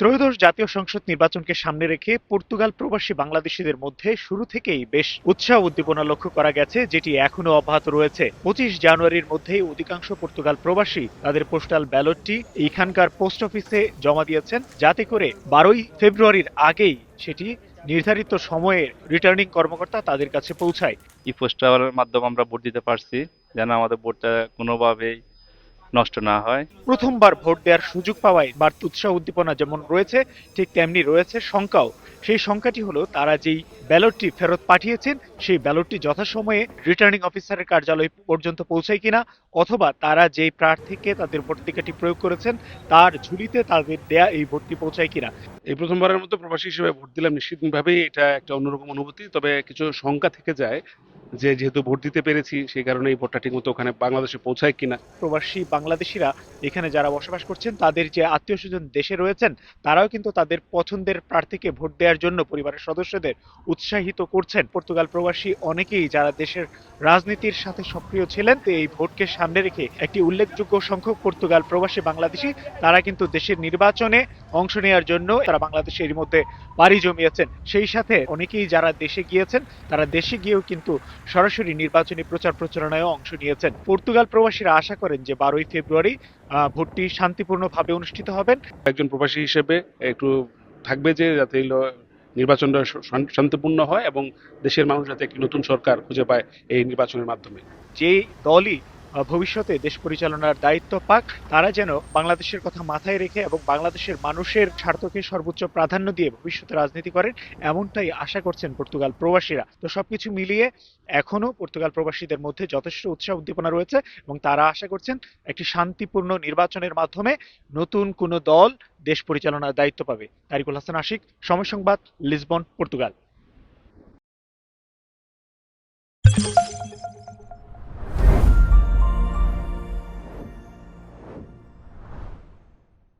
ত্রয়োদশ জাতীয় সংসদ নির্বাচনকে সামনে রেখে পর্তুগাল প্রবাসী বাংলাদেশিদের মধ্যে শুরু থেকেই বেশ উৎসাহ উদ্দীপনা লক্ষ্য করা গেছে, যেটি এখনো অব্যাহত রয়েছে। 25 জানুয়ারির মধ্যেই অধিকাংশ পর্তুগাল প্রবাসী তাদের পোস্টাল ব্যালটটি এখানকার পোস্ট অফিসে জমা দিয়েছেন, যাতে করে 12ই ফেব্রুয়ারির আগেই সেটি নির্ধারিত সময়ে রিটার্নিং কর্মকর্তা তাদের কাছে পৌঁছায়। ই পোস্টার মাধ্যমে আমরা ভোট দিতে পারছি, যেন আমাদের ভোটটা কোনোভাবেই নষ্ট না হয়। প্রথমবার ভোট দেওয়ার সুযোগ পাওয়ায় বাড়তি উৎসাহ উদ্দীপনা যেমন রয়েছে, ঠিক তেমনি রয়েছে শঙ্কাও। সেই শঙ্কাটি হলো, তারা যেই ব্যালটটি ফেরত পাঠিয়েছেন সেই ব্যালটটি যথাসময়ে রিটার্নিং অফিসারের কার্যালয় পর্যন্ত পৌঁছায় কিনা, অথবা তারা যেই প্রার্থীকে তাদের ভোটাধিকারটি প্রয়োগ করেছেন তার ঝুলিতে তাদের দেয়া এই ভোটটি পৌঁছায় কিনা। এই প্রথমবারের মতো প্রবাসী হিসেবে ভোট দিলাম, নিশ্চিতভাবেই এটা একটা অন্যরকম অনুভূতি। তবে কিছু শঙ্কা থেকে যায় যে যেহেতু ভোট দিতে পেরেছি সেই কারণে এই ভোটটা ঠিকমতো ওখানে বাংলাদেশে পৌঁছায় কিনা। প্রবাসী বাংলাদেশিরা এখানে যারা বসবাস করছেন, তাদের যে আত্মীয় স্বজন দেশে রয়েছেন, তারাও কিন্তু তাদের পছন্দের প্রার্থীকে ভোট দেওয়ার জন্য পরিবারের সদস্যদের উৎসাহিত করছেন। পর্তুগাল প্রবাসী অনেকেই যারা দেশের রাজনীতির সাথে সক্রিয় ছিলেন, তো এই ভোটকে সামনে রেখে একটি উল্লেখযোগ্য সংখ্যক পর্তুগাল প্রবাসী বাংলাদেশি তারা কিন্তু দেশের নির্বাচনে অংশ নেওয়ার জন্য তারা বাংলাদেশে এর মধ্যে পাড়ি জমিয়েছেন। সেই সাথে অনেকেই যারা দেশে গিয়েছেন, তারা দেশে গিয়েও কিন্তু সরাসরি নির্বাচনী প্রচার প্রচারণায় অংশ নিয়েছেন। পর্তুগাল প্রবাসীরা আশা করেন যে 12ই ফেব্রুয়ারি ভোটটি শান্তিপূর্ণভাবে অনুষ্ঠিত হবেন। একজন প্রবাসী হিসেবে একটু থাকবে যে যাতে নির্বাচনটা শান্তিপূর্ণ হয় এবং দেশের মানুষ যাতে একটি নতুন সরকার খুঁজে পায় এই নির্বাচনের মাধ্যমে। যে দলই ভবিষ্যতে দেশ পরিচালনার দায়িত্ব পাক, তারা যেন বাংলাদেশের কথা মাথায় রেখে এবং বাংলাদেশের মানুষের স্বার্থকে সর্বোচ্চ প্রাধান্য দিয়ে ভবিষ্যতে রাজনীতি করেন, এমনটাই আশা করছেন পর্তুগাল প্রবাসীরা। তো সবকিছু মিলিয়ে এখনো পর্তুগাল প্রবাসীদের মধ্যে যথেষ্ট উৎসাহ উদ্দীপনা রয়েছে এবং তারা আশা করছেন একটি শান্তিপূর্ণ নির্বাচনের মাধ্যমে নতুন কোনো দল দেশ পরিচালনার দায়িত্ব পাবে। তারিকুল হাসান আশিক, সময় সংবাদ, লিসবন, পর্তুগাল।